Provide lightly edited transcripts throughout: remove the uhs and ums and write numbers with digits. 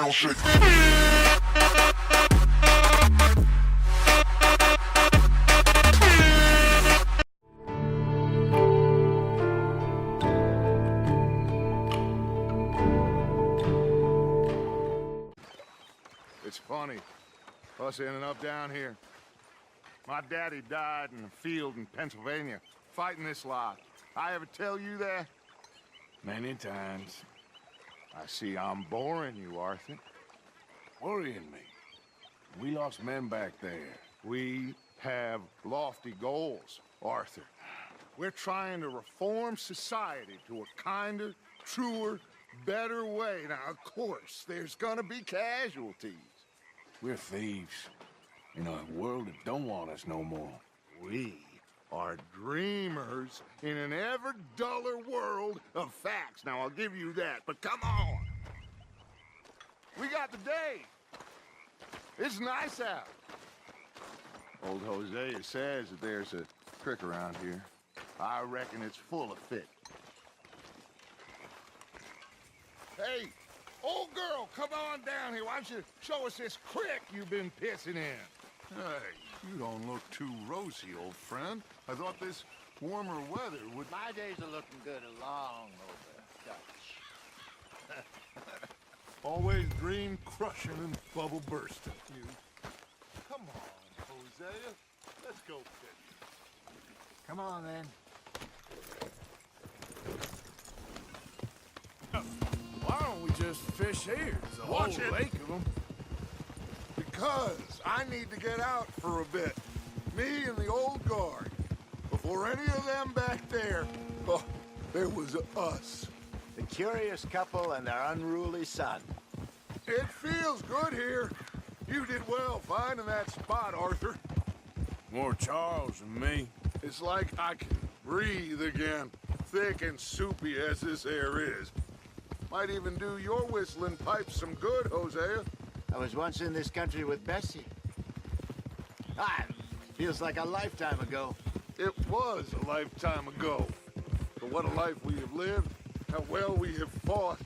ground shake. It's funny, us ending up down here. My daddy died in a field in Pennsylvania, fighting this lot. I ever tell you that? Many times. I see I'm boring you, Arthur. Worrying me. We lost men back there. We have lofty goals, Arthur. We're trying to reform society to a kinder, truer, better way. Now, of course, there's gonna be casualties. We're thieves. In a world that don't want us no more. We are dreamers in an ever duller world of facts. Now, I'll give you that, but come on. We got the day. It's nice out. Old Hosea says that there's a creek around here. I reckon it's full of fish. Hey, old girl, come on down here. Why don't you show us this creek you've been pissing in? Hey, you don't look too rosy, old friend. I thought this warmer weather would... My days are looking good along over Dutch. Always dream crushing and bubble bursting, you. Come on, Hosea. Let's go fishing. Come on, then. Why don't we just fish here? There's a Watch whole it. lake of them. Because I need to get out for a bit. Me and the old guard. Before any of them back there, oh, there was us. The curious couple and their unruly son. It feels good here. You did well finding that spot, Arthur. More Charles than me. It's like I can breathe again, thick and soupy as this air is. Might even do your whistling pipes some good, Hosea. I was once in this country with Bessie. Ah, feels like a lifetime ago. It was a lifetime ago. But what a life we have lived, how well we have fought,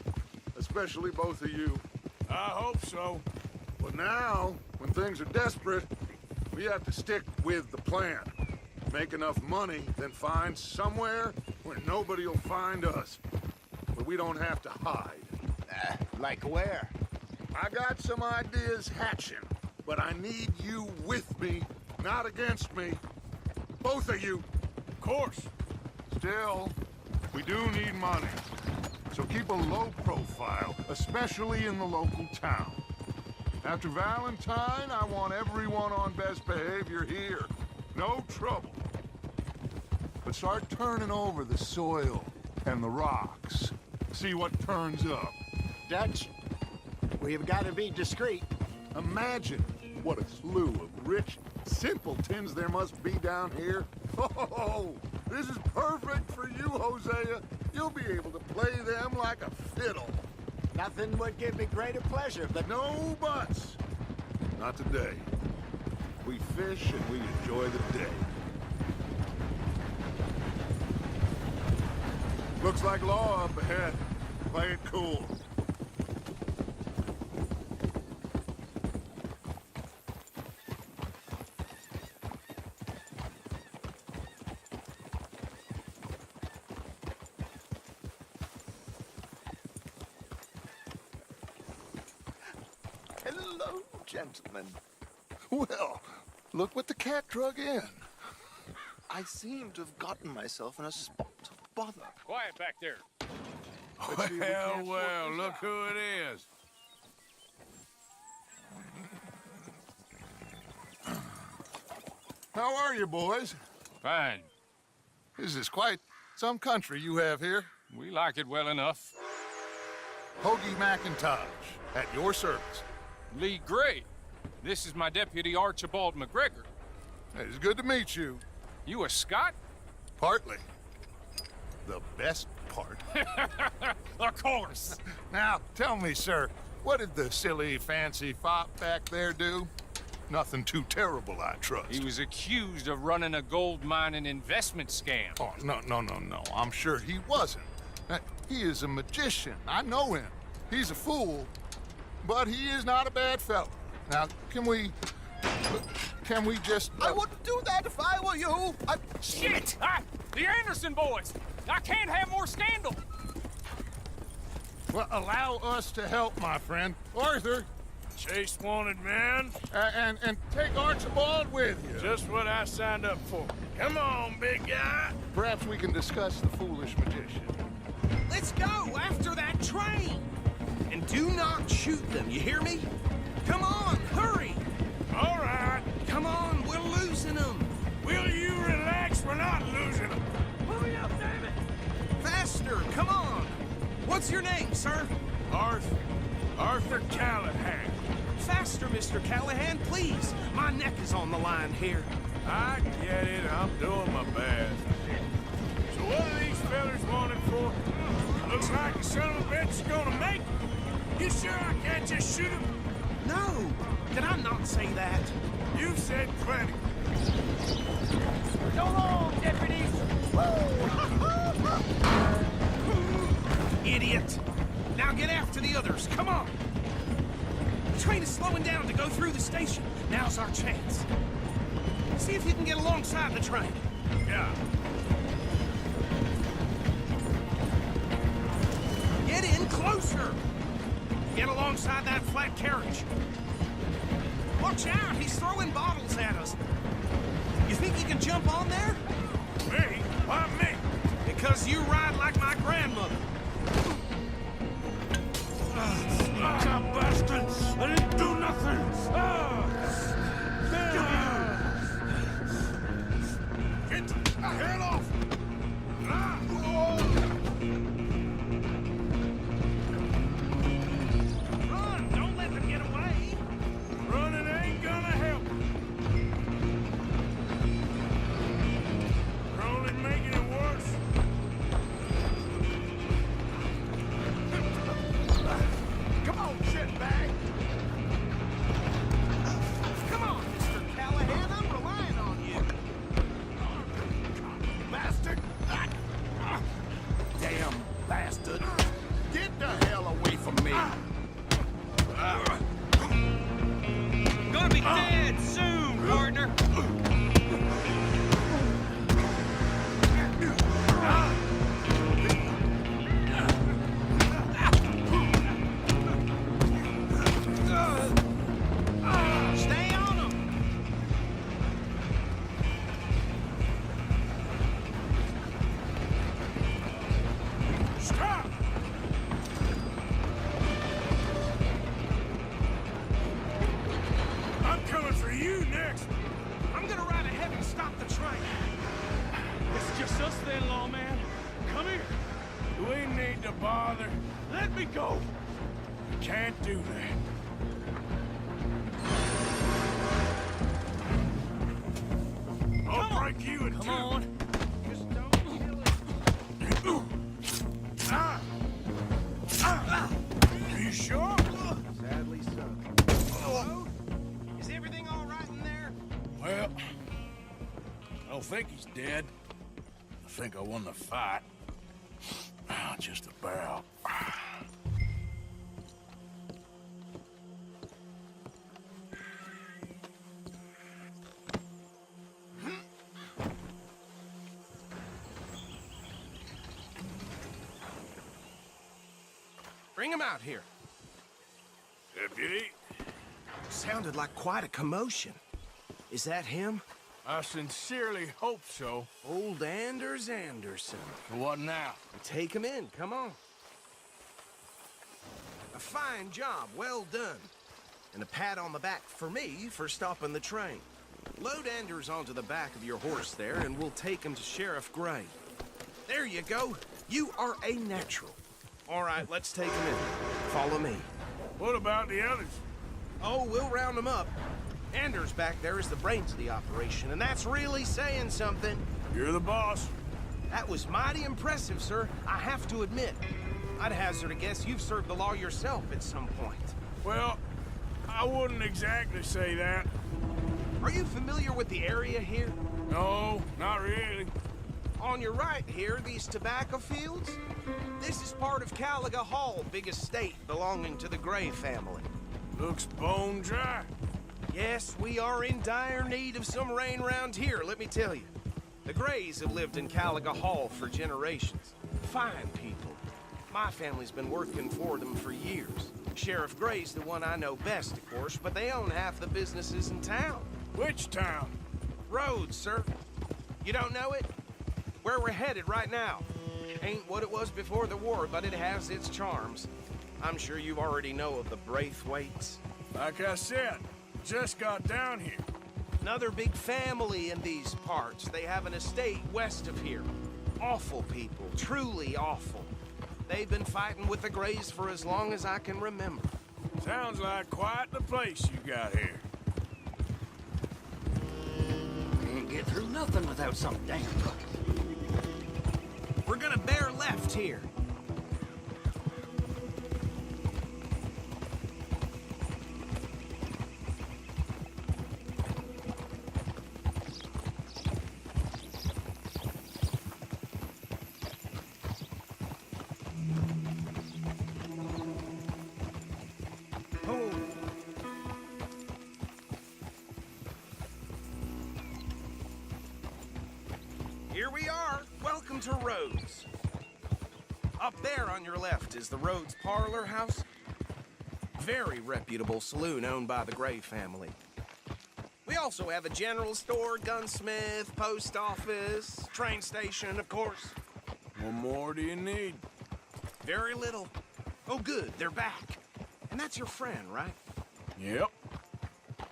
especially both of you. I hope so. But now, when things are desperate, we have to stick with the plan. Make enough money, then find somewhere where nobody will find us. Where we don't have to hide. Like where? I got some ideas hatching, but I need you with me, not against me. Both of you. Of course. Still, we do need money. So keep a low profile, especially in the local town. After Valentine, I want everyone on best behavior here. No trouble. But start turning over the soil and the rocks. See what turns up. Dutch, we've got to be discreet. Imagine what a slew of rich simpletons there must be down here. Oh, this is perfect for you, Hosea. You'll be able to play them like a fiddle. Nothing would give me greater pleasure, but No buts. Not today. We fish and we enjoy the day. Looks like law up ahead. Play it cool. hello, gentlemen. Well, look what the cat drug in. I seem to have gotten myself in a spot of bother. Quiet back there. Well, look who it is. How are you, boys? Fine. This is quite some country you have here. We like it well enough. Hoagie McIntosh, at your service. Lee Gray. This is my deputy Archibald McGregor. It's good to meet you. You a Scot? Partly. The best part. Of course. Now, tell me, sir, what did the silly, fancy fop back there do? Nothing too terrible, I trust. He was accused of running a gold mining investment scam. Oh, no. I'm sure he wasn't. He is a magician. I know him. He's a fool, but he is not a bad fellow. Now, can we just... I wouldn't do that if I were you. Shit! The Anderson boys! I can't have more scandal! Well, allow us to help, my friend. Arthur, Chase wanted man. and take Archibald with you. Just what I signed up for. Come on, big guy. Perhaps we can discuss the foolish magician. Let's go after that train! And do not shoot them, you hear me? Come on, hurry! All right. Come on, we're losing them! Will you relax? We're not losing them. Hurry up, damn it! Faster, come on! What's your name, sir? Arthur Callahan. Faster, Mr. Callahan, please! My neck is on the line here. I get it. I'm doing my best. So what are these fellas wanted for? Looks like the son of a bitch is gonna make it. You sure I can't just shoot him? No! Did I not say that? You've said plenty. So long, deputies! Idiot! Now get after the others, come on! The train is slowing down to go through the station. Now's our chance. See if you can get alongside the train. Yeah. Get in closer! Get alongside that flat carriage. Watch out, he's throwing bottles at us. You think you can jump on there? Me? Why me? Because you ride like my grandmother. Bastard! I didn't do nothing! Get the hell off! Run, don't let them get away. Running ain't gonna help. We're only making it worse. Come on, shitbag! Come on, Mr. Callahan, I'm relying on you. Bastard! Damn bastard! Get the hell away from me! Gonna be dead soon, partner. Stay on him. Stop! I'm coming for you next. I'm gonna ride ahead and stop the train. It's just us then, lawman. Come here. We need to bother. Let me go. Can't do that. I'll break you in two. Come on. Just don't kill it. Are you sure? Sadly so. Hello? Is everything all right in there? Well, I don't think he's dead. I think I won the fight. Just about. Bring him out here. Deputy, Sounded like quite a commotion. Is that him? I sincerely hope so. Old Anders Anderson. What now? Take him in, come on. A fine job, well done. And a pat on the back for me for stopping the train. Load Anders onto the back of your horse there, and we'll take him to Sheriff Gray. There you go. You are a natural. All right, let's take him in. Follow me. What about the others? Oh, we'll round them up. Anders back there is the brains of the operation, and that's really saying something. You're the boss. That was mighty impressive, sir. I have to admit. I'd hazard a guess you've served the law yourself at some point. Well, I wouldn't exactly say that. Are you familiar with the area here? No, not really. On your right here, these tobacco fields? This is part of Caliga Hall, big estate belonging to the Gray family. Looks bone dry. Yes, we are in dire need of some rain around here, let me tell you. The Grays have lived in Caliga Hall for generations. Fine people. My family's been working for them for years. Sheriff Gray's the one I know best, of course, but they own half the businesses in town. Which town? Rhodes, sir. You don't know it? Where we're headed right now. Ain't what it was before the war, but it has its charms. I'm sure you already know of the Braithwaites. Like I said, just got down here. Another big family in these parts. They have an estate west of here. Awful people, truly awful. They've been fighting with the Grays for as long as I can remember. Sounds like quite the place you got here. Can't get through nothing without some damn bucket. We're gonna bear left here. Here we are. Welcome to Rhodes. Up there on your left is the Rhodes Parlor House. Very reputable saloon owned by the Gray family. We also have a general store, gunsmith, post office, train station, of course. What more do you need? Very little. Oh, good, they're back. And that's your friend, right? Yep.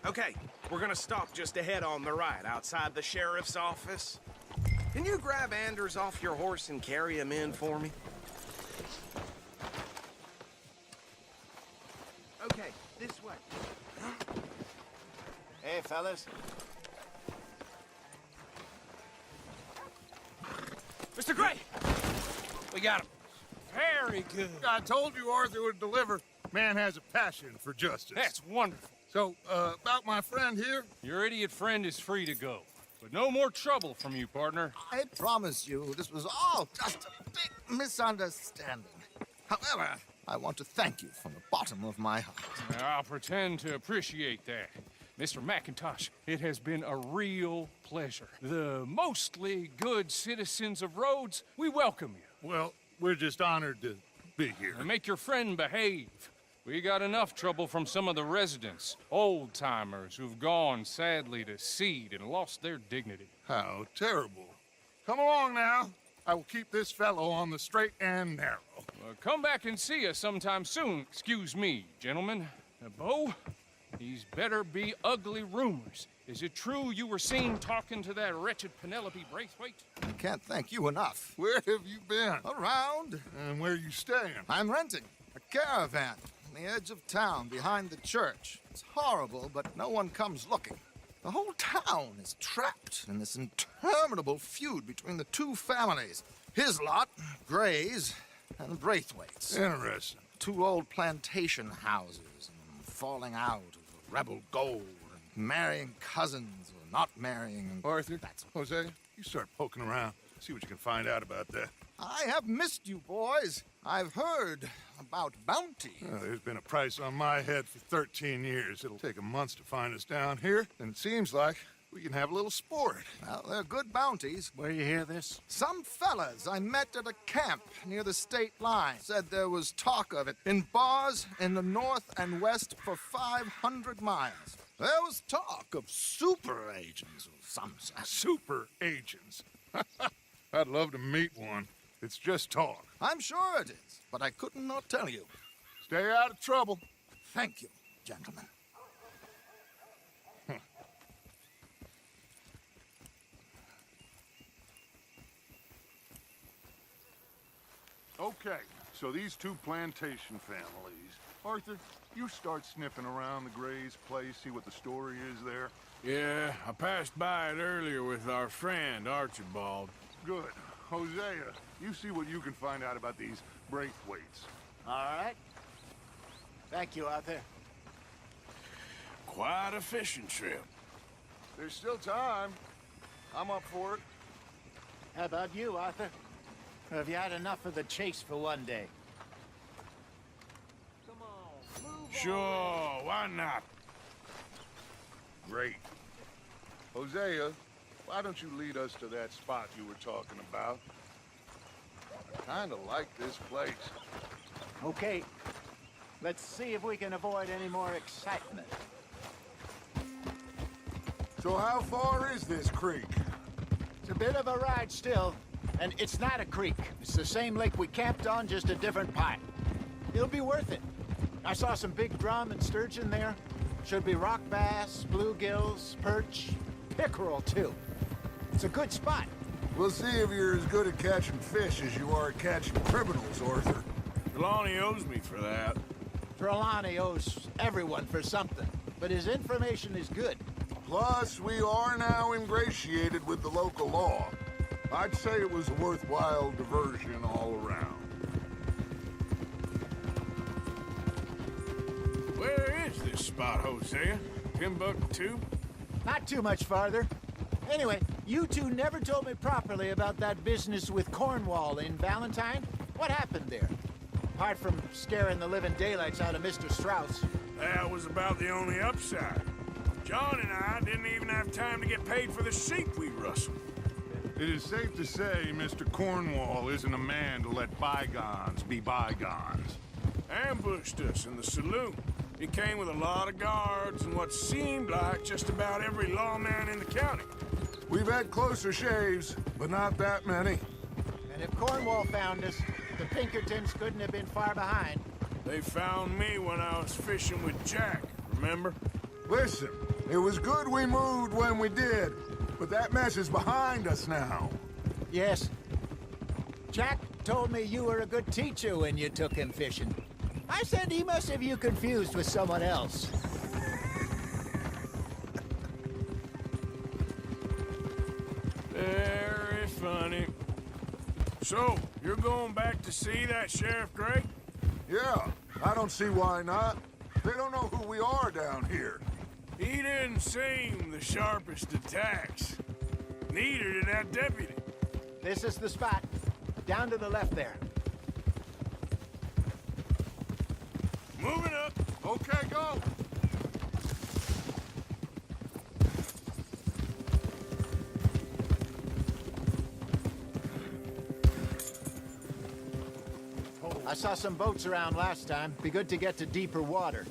Okay, we're gonna stop just ahead on the right, outside the sheriff's office. Can you grab Anders off your horse and carry him in for me? Okay, this way. Hey, fellas. Mr. Gray! We got him. Very good. I told you Arthur would deliver. Man has a passion for justice. That's wonderful. So, about my friend here? Your idiot friend is free to go. But no more trouble from you, partner. I promise you, this was all just a big misunderstanding. However, I want to thank you from the bottom of my heart. I'll pretend to appreciate that. Mr. McIntosh, it has been a real pleasure. The mostly good citizens of Rhodes, we welcome you. Well, we're just honored to be here. And make your friend behave. We got enough trouble from some of the residents, old-timers who've gone, sadly, to seed and lost their dignity. How terrible. Come along now. I will keep this fellow on the straight and narrow. Come back and see us sometime soon. Excuse me, gentlemen. Bo, these better be ugly rumors. Is it true you were seen talking to that wretched Penelope Braithwaite? I can't thank you enough. Where have you been? Around, And where you staying? I'm renting a caravan on the edge of town behind the church. It's horrible, but no one comes looking. The whole town is trapped in this interminable feud between the two families. His lot, Gray's, and the Braithwaites. Interesting. Two old plantation houses, and falling out of rebel gold, and marrying cousins or not marrying. And Arthur, that's Jose, you start poking around. See what you can find out about that. I have missed you, boys. I've heard about bounty. There's been a price on my head for 13 years. It'll take 'em months to find us down here, and it seems like we can have a little sport. Well, they're good bounties. Where you hear this? Some fellas I met at a camp near the state line said there was talk of it in bars in the north and west for 500 miles. There was talk of super agents of some sort. Super agents. I'd love to meet one. It's just talk. I'm sure it is, but I couldn't not tell you. Stay out of trouble. Thank you, gentlemen. Okay, so these two plantation families. Arthur, you start sniffing around the Gray's place, see what the story is there. Yeah, I passed by it earlier with our friend, Archibald. Good. Hosea, you see what you can find out about these Braithwaites. All right. Thank you, Arthur. Quite a fishing trip. There's still time. I'm up for it. How about you, Arthur? Or have you had enough of the chase for one day? Sure, why not? Great. Hosea, why don't you lead us to that spot you were talking about? I kinda like this place. Okay. Let's see if we can avoid any more excitement. So how far is this creek? It's a bit of a ride still, and it's not a creek. It's the same lake we camped on, just a different part. It'll be worth it. I saw some big drum and sturgeon there. Should be rock bass, bluegills, perch, pickerel too. It's a good spot. We'll see if you're as good at catching fish as you are at catching criminals, Arthur. Trelawney owes me for that. Trelawney owes everyone for something, but his information is good. Plus, we are now ingratiated with the local law. I'd say it was a worthwhile diversion all around. Where is this spot, Hosea? Timbuktu? Not too much farther. Anyway, you two never told me properly about that business with Cornwall in Valentine. What happened there? Apart from scaring the living daylights out of Mr. Strauss. That was about the only upside. John and I didn't even have time to get paid for the sheep we rustled. It is safe to say Mr. Cornwall isn't a man to let bygones be bygones. Ambushed us in the saloon. He came with a lot of guards and what seemed like just about every lawman in the county. We've had closer shaves, but not that many. And if Cornwall found us, the Pinkertons couldn't have been far behind. They found me when I was fishing with Jack, remember? Listen, it was good we moved when we did, but that mess is behind us now. Yes. Jack told me you were a good teacher when you took him fishing. I said he must have you confused with someone else. Very funny. So, you're going back to see that Sheriff Gray? Yeah, I don't see why not. They don't know who we are down here. He didn't seem the sharpest attacks. Neither did that deputy. This is the spot. Down to the left there. Moving up. Okay, go. I saw some boats around last time. Be good to get to deeper water.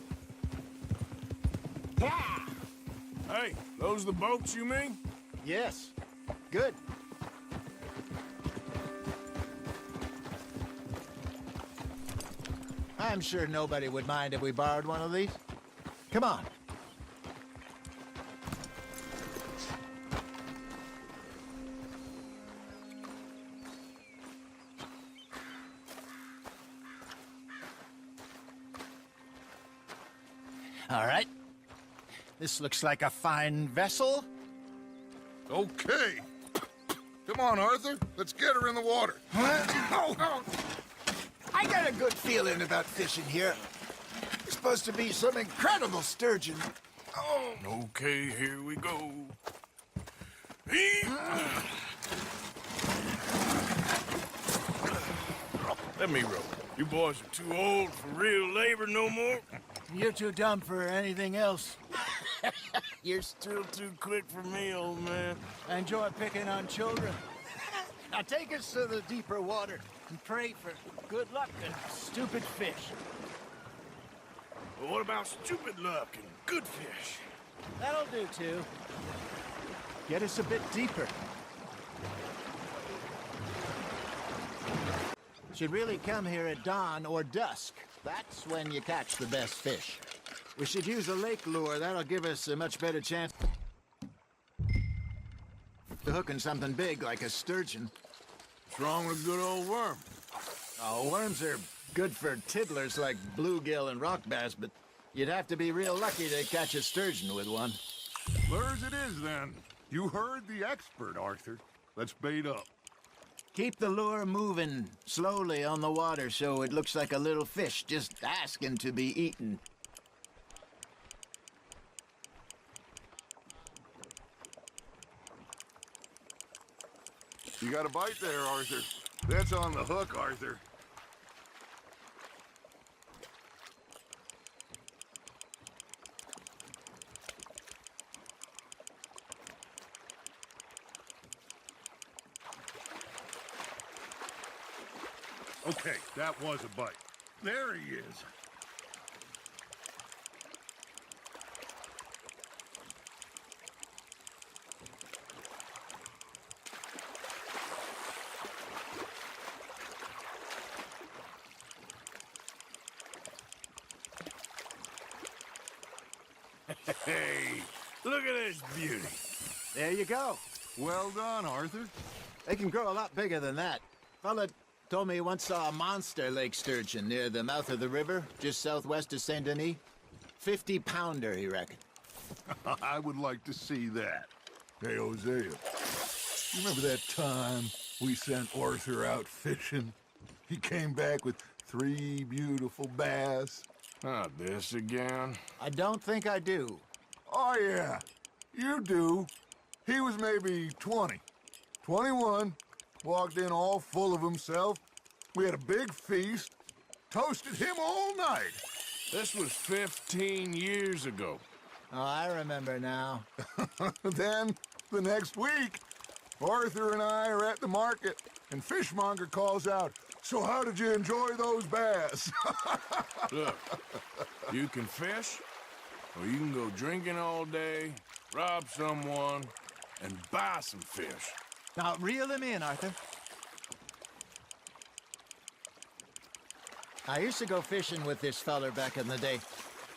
Yeah! Hey, those the boats you mean? Yes. Good. I'm sure nobody would mind if we borrowed one of these. Come on. All right. This looks like a fine vessel. Okay. Come on, Arthur. Let's get her in the water. I got a good feeling about fishing here. There's supposed to be some incredible sturgeon. Oh. Okay, here we go. Let me row. You boys are too old for real labor no more. You're too dumb for anything else. You're still too quick for me, old man. I enjoy picking on children. Now take us to the deeper water and pray for good luck and stupid fish. But what about stupid luck and good fish? That'll do, too. Get us a bit deeper. Should really come here at dawn or dusk. That's when you catch the best fish. We should use a lake lure. That'll give us a much better chance to hooking something big like a sturgeon. What's wrong with a good old worm? Oh, worms are good for tiddlers like bluegill and rock bass, but you'd have to be real lucky to catch a sturgeon with one. Lures it is, then. You heard the expert, Arthur. Let's bait up. Keep the lure moving slowly on the water so it looks like a little fish just asking to be eaten. You got a bite there, Arthur. That's on the hook, Arthur. Okay, that was a bite. There he is. Hey, look at this beauty. There you go. Well done, Arthur. They can grow a lot bigger than that. Fella told me he once saw a monster lake sturgeon near the mouth of the river, just southwest of Saint Denis. 50-pounder, he reckoned. I would like to see that. Hey, Hosea, you remember that time we sent Arthur out fishing? He came back with 3 beautiful bass. Not this again. I don't think I do. Oh, yeah, you do. He was maybe 20, 21, walked in all full of himself. We had a big feast, toasted him all night. This was 15 years ago. Oh, I remember now. Then, the next week, Arthur and I are at the market, and Fishmonger calls out, "So how did you enjoy those bass?" Look, you can fish, or you can go drinking all day, rob someone, and buy some fish. Now, reel him in, Arthur. I used to go fishing with this feller back in the day.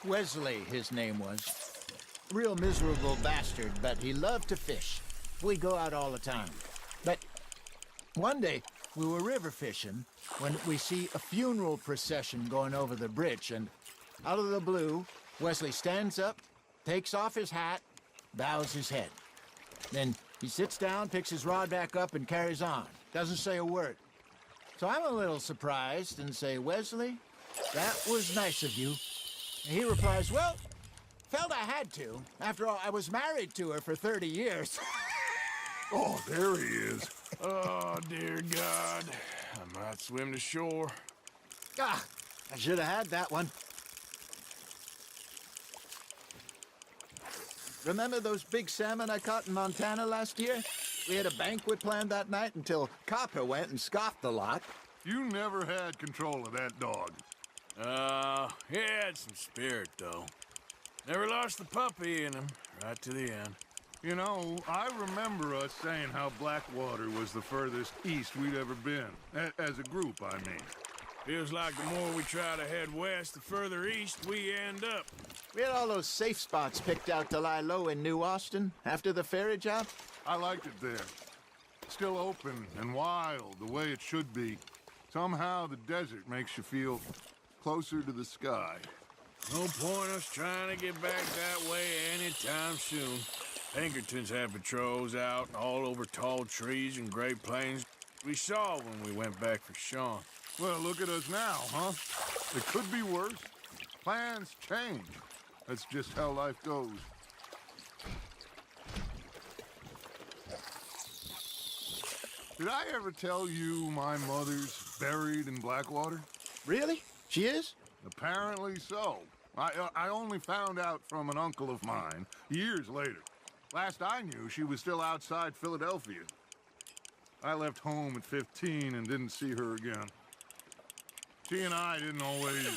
Wesley, his name was. Real miserable bastard, but he loved to fish. We'd go out all the time. But one day, we were river fishing when we see a funeral procession going over the bridge, and out of the blue, Wesley stands up, takes off his hat, bows his head. Then he sits down, picks his rod back up, and carries on. Doesn't say a word. So I'm a little surprised and say, "Wesley, that was nice of you." And he replies, "Well, felt I had to. After all, I was married to her for 30 years. Oh, there he is. Oh, dear God. I might swim to shore. Ah, I should have had that one. Remember those big salmon I caught in Montana last year? We had a banquet planned that night until Copper went and scoffed the lot. You never had control of that dog. He had some spirit, though. Never lost the puppy in him, right to the end. You know, I remember us saying how Blackwater was the furthest east we'd ever been. As a group, I mean. Feels like the more we try to head west, the further east we end up. We had all those safe spots picked out to lie low in New Austin after the ferry job. I liked it there. Still open and wild, the way it should be. Somehow the desert makes you feel closer to the sky. No point us trying to get back that way anytime soon. Pinkertons had patrols out all over tall trees and Great Plains. We saw when we went back for Sean. Well, look at us now, huh? It could be worse. Plans change. That's just how life goes. Did I ever tell you my mother's buried in Blackwater? Really? She is? Apparently so. I only found out from an uncle of mine years later. Last I knew, she was still outside Philadelphia. I left home at 15 and didn't see her again. She and I didn't always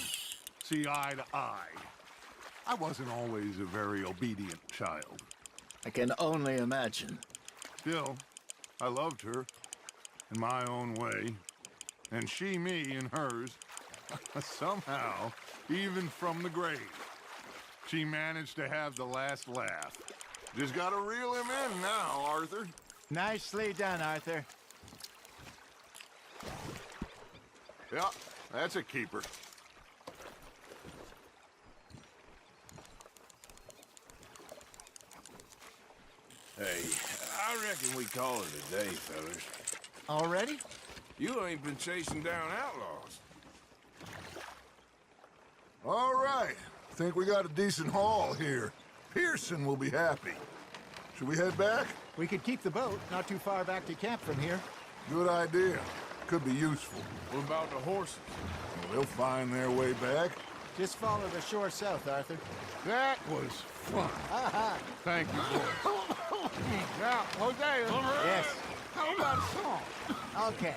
see eye to eye. I wasn't always a very obedient child. I can only imagine. Still, I loved her in my own way, and she me in hers. Somehow, even from the grave, she managed to have the last laugh. Just gotta reel him in now, Arthur. Nicely done, Arthur. Yeah, that's a keeper. Hey, I reckon we call it a day, fellas. Already? You ain't been chasing down outlaws. All right. Think we got a decent haul here. Pearson will be happy. Should we head back? We could keep the boat not too far back to camp from here. Good idea. could be useful. What about the horses? Well, they'll find their way back. Just follow the shore south, Arthur. That was fun. Thank you, boys. Now, Hosea. Yes. How about a song? Okay.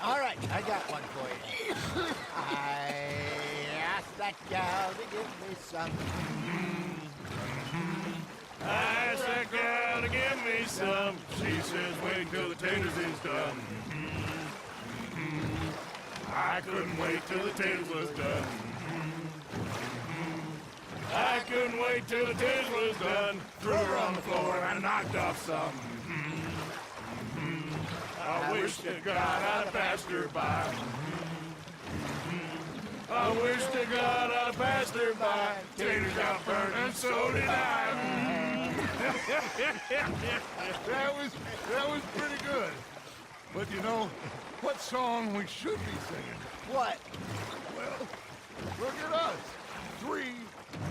All right, I got one for you. I asked that gal to give me some. I asked that gal to give me some. She says wait till the taters is done. I couldn't wait till the taters was done. I couldn't wait till the taters was done. Threw her on the floor and I knocked off some. I wish to God I'd have passed her by. I wish to God I'd have passed her by. Taters got burned and so did I. That was pretty good. But you know, what song we should be singing? What? Well, look at us. 3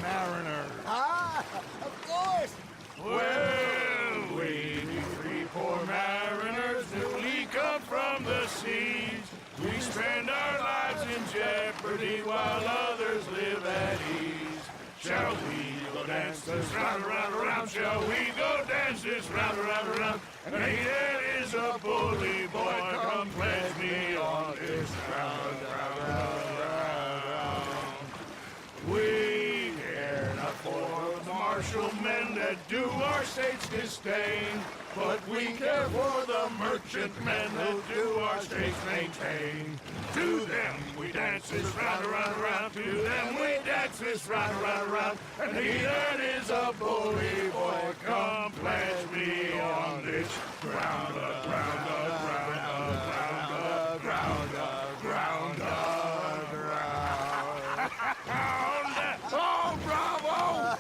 mariners. Ah, of course. Well, we 3 poor mariners, newly come from the seas. We spend our lives in jeopardy while others live at ease. Shall we go dance this round, around, around? Shall we go dance this round, around, around? And he that is a bully boy, come pledge me on this round, round, round, round. We care not for the martial men that do our states disdain, but we care for the merchant men who do our states maintain. To them we dance this round, around, around. To them we dance this round, around, around. And he that is a bully boy, come pledge me on this ground, ground, ground, ground, ground, ground, ground. Oh, bravo!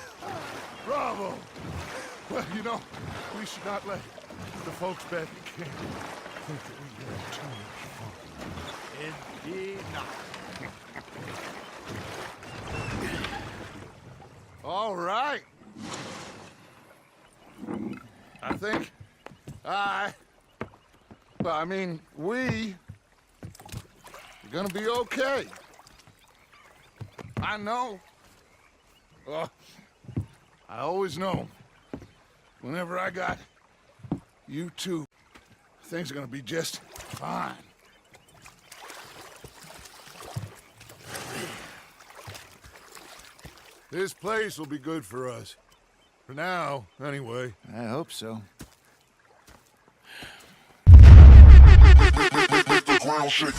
Bravo! Well, you know, we should not let the folks back at camp think that we had too much fun. Indeed not. All right. I think we are gonna be okay. I know. I always know. Whenever I got you two, things are gonna be just fine. This place will be good for us. For now, anyway. I hope so. Ground shake.